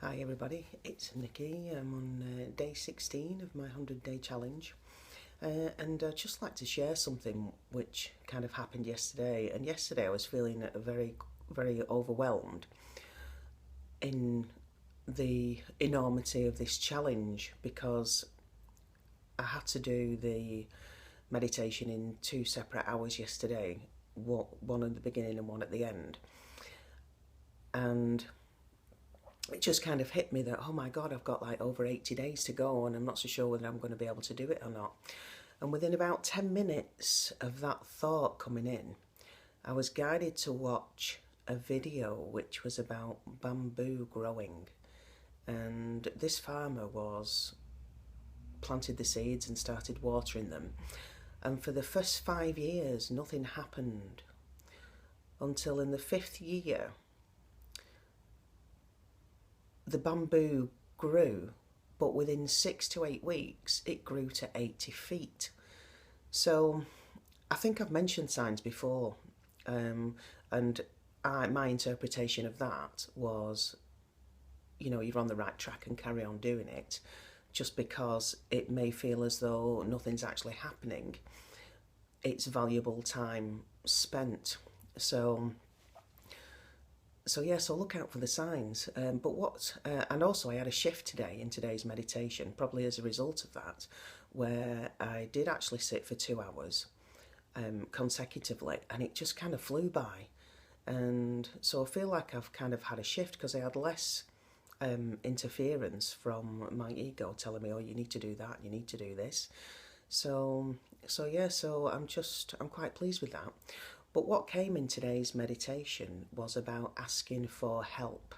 Hi everybody, it's Nikki. I'm on day 16 of my 100-day challenge, and I'd just like to share something which kind of happened yesterday. And yesterday I was feeling very overwhelmed in the enormity of this challenge because I had to do the meditation in two separate hours yesterday, one at the beginning and one at the end. And it just kind of hit me that, oh my God, I've got like over 80 days to go and I'm not so sure whether I'm going to be able to do it or not. And within about 10 minutes of that thought coming in, I was guided to watch a video which was about bamboo growing. And this farmer planted the seeds and started watering them. And for the first 5 years, nothing happened until in the 5th year, the bamboo grew, but within 6 to 8 weeks, it grew to 80 feet. So I think I've mentioned signs before, and my interpretation of that was, you're on the right track and carry on doing it. Just because it may feel as though nothing's actually happening, it's valuable time spent. So look out for the signs. And also I had a shift today in today's meditation, probably as a result of that, where I did actually sit for 2 hours consecutively, and it just kind of flew by. And so I feel like I've kind of had a shift because I had less interference from my ego telling me, oh, you need to do that, you need to do this. So I'm quite pleased with that. But what came in today's meditation was about asking for help.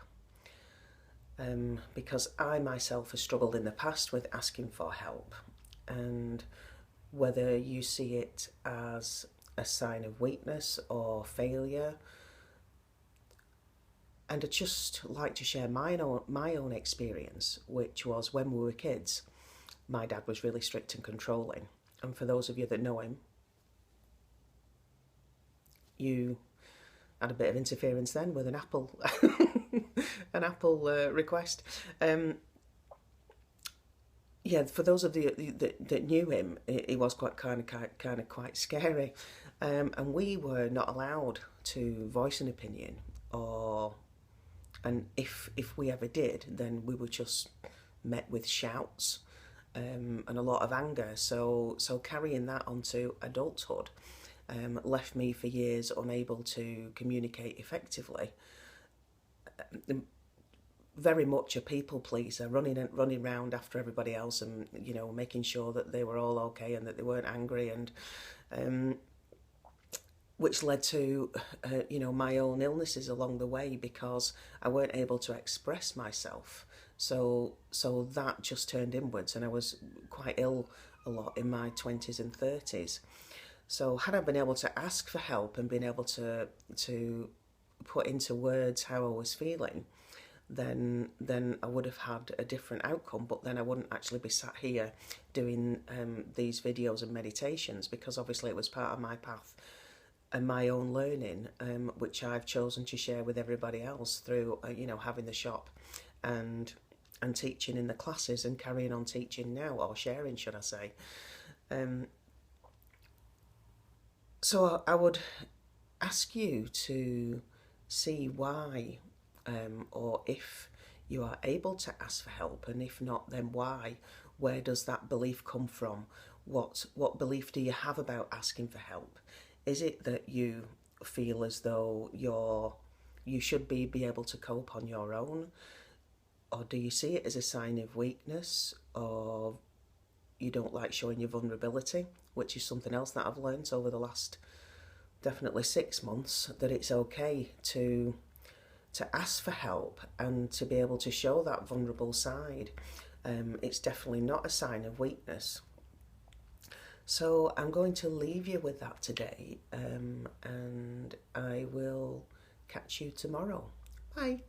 Because I myself have struggled in the past with asking for help. And whether you see it as a sign of weakness or failure, and I'd just like to share my own experience, which was when we were kids, my dad was really strict and controlling. And for those of you that know him, you had a bit of interference then with an apple request. For those of you that knew him, he was quite scary, and we were not allowed to voice an opinion, and if we ever did, then we were just met with shouts and a lot of anger. So carrying that onto adulthood left me for years unable to communicate effectively. Very much a people pleaser, running around after everybody else, and making sure that they were all okay and that they weren't angry, and which led to my own illnesses along the way because I weren't able to express myself. So that just turned inwards, and I was quite ill a lot in my 20s and 30s. So had I been able to ask for help and been able to put into words how I was feeling, then I would have had a different outcome. But then I wouldn't actually be sat here doing these videos and meditations, because obviously it was part of my path and my own learning, which I've chosen to share with everybody else through having the shop and teaching in the classes and carrying on teaching now, or sharing, should I say. So I would ask you to see why, or if you are able to ask for help, and if not, then why. Where does that belief come from? What belief do you have about asking for help? Is it that you feel as though you should be able to cope on your own? Or do you see it as a sign of weakness, or you don't like showing your vulnerability, which is something else that I've learned over the last definitely 6 months, that it's okay to ask for help and to be able to show that vulnerable side. It's definitely not a sign of weakness. So I'm going to leave you with that today, and I will catch you tomorrow. Bye.